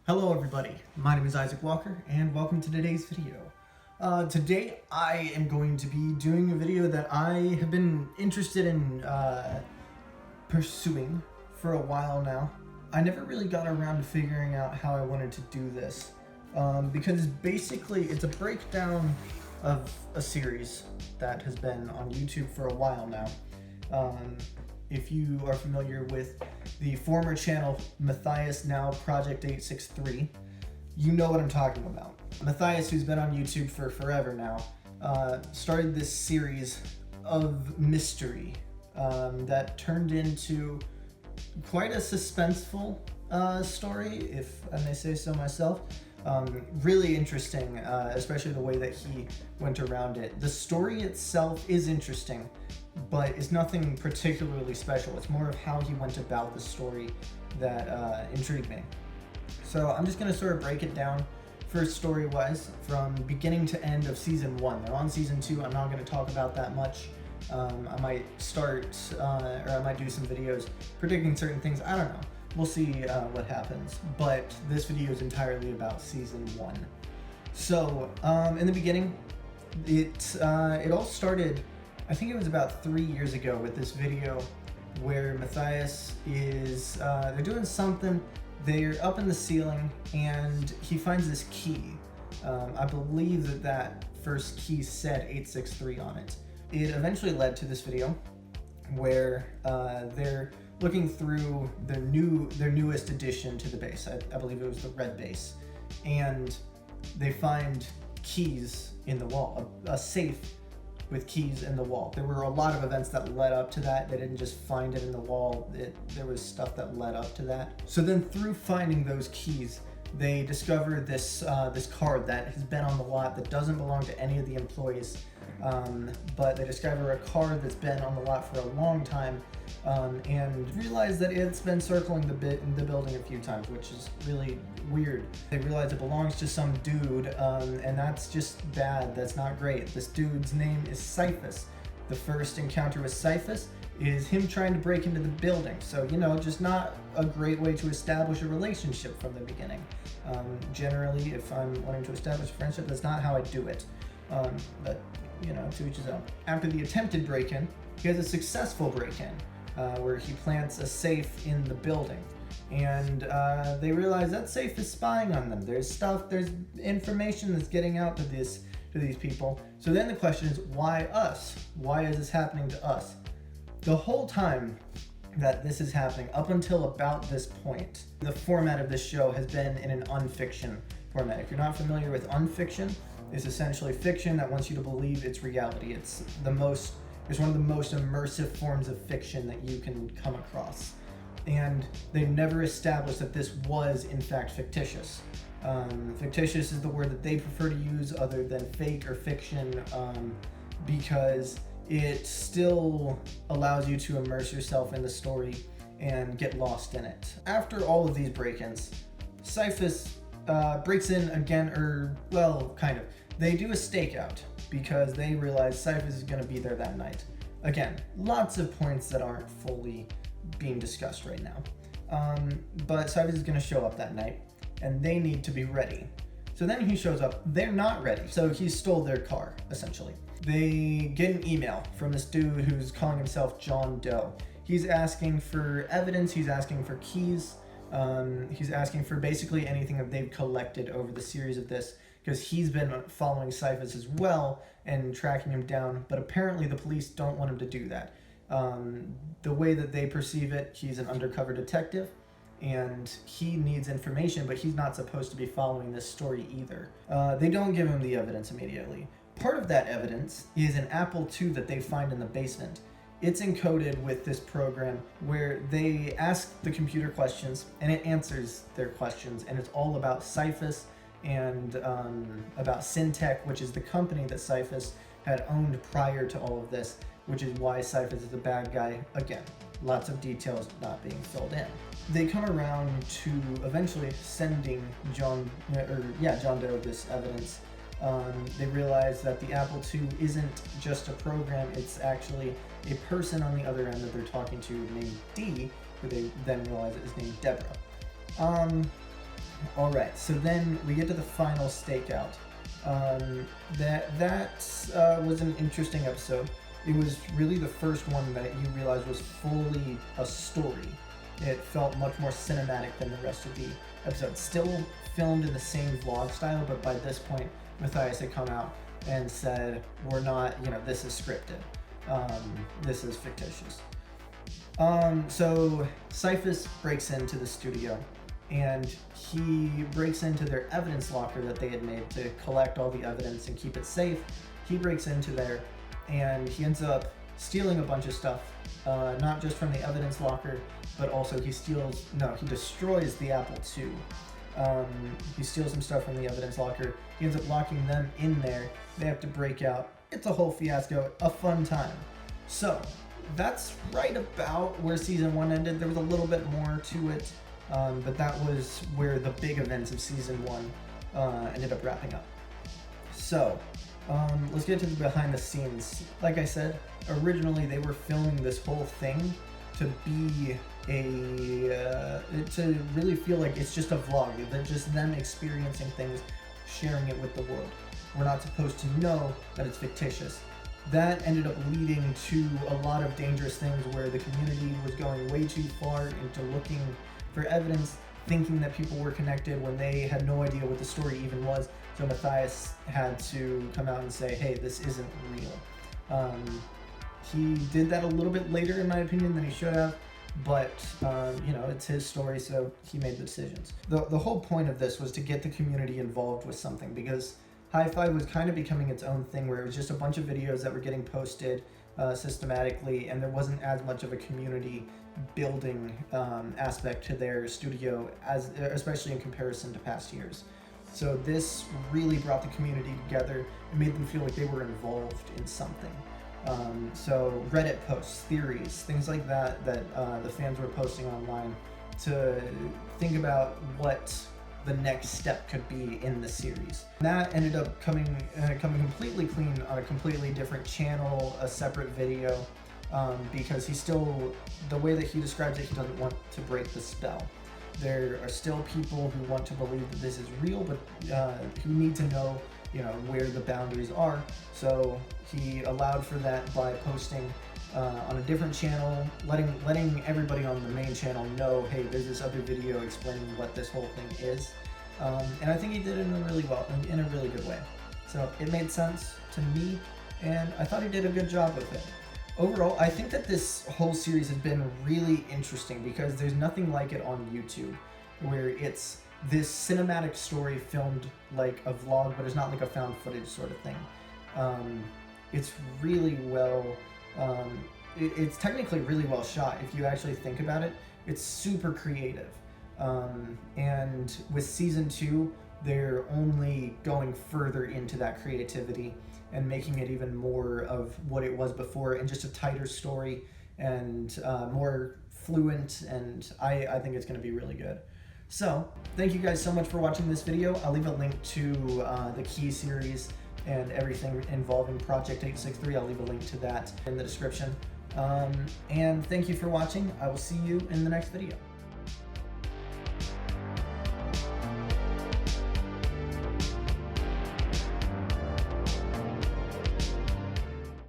Hello everybody, my name is Isaac Walker and welcome to today's video. Today I am going to be doing a video that I have been interested in pursuing for a while now. I never really got around to figuring out how I wanted to do this because basically it's a breakdown of a series that has been on YouTube for a while now. If you are familiar with the former channel Mattias, now Project 863, you know what I'm talking about. Mattias, who's been on YouTube for forever now, started this series of mystery that turned into quite a suspenseful story, if I may say so myself. Really interesting, especially the way that he went around it. The story itself is interesting, but it's nothing particularly special. It's more of how he went about the story that intrigued me. So I'm just going to sort of break it down first story-wise from beginning to end of Season 1. They're on Season 2. I'm not going to talk about that much. I might start, or I might do some videos predicting certain things. I don't know. We'll see what happens. But this video is entirely about Season 1. So, in the beginning, it all started, I think it was about 3 years ago, with this video where Mattias is, they're doing something, they're up in the ceiling, and he finds this key. I believe that first key said 863 on it. It eventually led to this video where they're looking through their newest addition to the base. I believe it was the red base. And they find keys in the wall, a safe with keys in the wall. There were a lot of events that led up to that. They didn't just find it in the wall. There was stuff that led up to that. So then through finding those keys, they discover this card that has been on the lot that doesn't belong to any of the employees. But they discover a card that's been on the lot for a long time, and realize that it's been circling the building a few times, which is really weird. They realize it belongs to some dude, and that's just bad. That's not great. This dude's name is Syphus. The first encounter with Syphus is him trying to break into the building. So, you know, just not a great way to establish a relationship from the beginning. Generally, if I'm wanting to establish a friendship, that's not how I do it. But, you know, to each his own. After the attempted break-in, he has a successful break-in, where he plants a safe in the building. And they realize that safe is spying on them. There's information that's getting out to these people. So then the question is, why us? Why is this happening to us? The whole time that this is happening, up until about this point, the format of this show has been in an unfiction format. If you're not familiar with unfiction, it's essentially fiction that wants you to believe it's reality. It's one of the most immersive forms of fiction that you can come across. And they never established that this was in fact fictitious. Fictitious is the word that they prefer to use other than fake or fiction, because it still allows you to immerse yourself in the story and get lost in it. After all of these break-ins, Syphus breaks in again, kind of. They do a stakeout because they realize Syphus is going to be there that night. Again, lots of points that aren't fully being discussed right now. But Syphus is going to show up that night, and they need to be ready. So then he shows up, they're not ready. So he stole their car, essentially. They get an email from this dude who's calling himself John Doe. He's asking for evidence, he's asking for keys, he's asking for basically anything that they've collected over the series of this, because he's been following Syphus as well and tracking him down, but apparently the police don't want him to do that. The way that they perceive it, he's an undercover detective, and he needs information, but he's not supposed to be following this story either. They don't give him the evidence immediately. Part of that evidence is an Apple II that they find in the basement. It's encoded with this program where they ask the computer questions and it answers their questions, and it's all about Syphus and about Syntec, which is the company that Syphus had owned prior to all of this, which is why Syphus is a bad guy. Again, lots of details not being filled in. They come around to eventually sending John Doe this evidence. They realize that the Apple II isn't just a program, it's actually a person on the other end that they're talking to named Dee, who they then realize is named Deborah. All right, so then we get to the final stakeout. That was an interesting episode. It was really the first one that you realized was fully a story. It felt much more cinematic than the rest of the episodes. Still filmed in the same vlog style, but by this point, Mattias had come out and said, we're not, this is scripted. This is fictitious. So Syphus breaks into the studio, and he breaks into their evidence locker that they had made to collect all the evidence and keep it safe. He breaks into there, and he ends up stealing a bunch of stuff, not just from the evidence locker, but also he destroys the Apple II. He steals some stuff from the evidence locker. He ends up locking them in there. They have to break out. It's a whole fiasco, a fun time. So that's right about where season 1 ended. There was a little bit more to it, but that was where the big events of season 1 ended up wrapping up. So let's get to the behind the scenes. Like I said, originally they were filming this whole thing to be to really feel like it's just a vlog. They're just them experiencing things, sharing it with the world. We're not supposed to know that it's fictitious. That ended up leading to a lot of dangerous things where the community was going way too far into looking for evidence, thinking that people were connected when they had no idea what the story even was. So Mattias had to come out and say, hey, this isn't real. He did that a little bit later, in my opinion, than he should have, but it's his story, so he made the decisions. The whole point of this was to get the community involved with something, because Hi5 was kind of becoming its own thing, where it was just a bunch of videos that were getting posted systematically, and there wasn't as much of a community building aspect to their studio, especially in comparison to past years. So this really brought the community together and made them feel like they were involved in something. So Reddit posts, theories, things like that the fans were posting online to think about what the next step could be in the series. And that ended up coming completely clean on a completely different channel, a separate video, because the way that he describes it, he doesn't want to break the spell. There are still people who want to believe that this is real, but who need to know, where the boundaries are. So he allowed for that by posting on a different channel, letting everybody on the main channel know, hey, there's this other video explaining what this whole thing is. And I think he did it in a really good way. So it made sense to me, and I thought he did a good job with it. Overall, I think that this whole series has been really interesting because there's nothing like it on YouTube, where it's this cinematic story filmed like a vlog, but it's not like a found footage sort of thing. It's really well, it's technically really well shot if you actually think about it. It's super creative. And with season 2, they're only going further into that creativity and making it even more of what it was before, and just a tighter story and more fluent, and I think it's going to be really good. So thank you guys so much for watching this video. I'll leave a link to the key series and everything involving Project 863. I'll leave a link to that in the description. And thank you for watching. I will see you in the next video.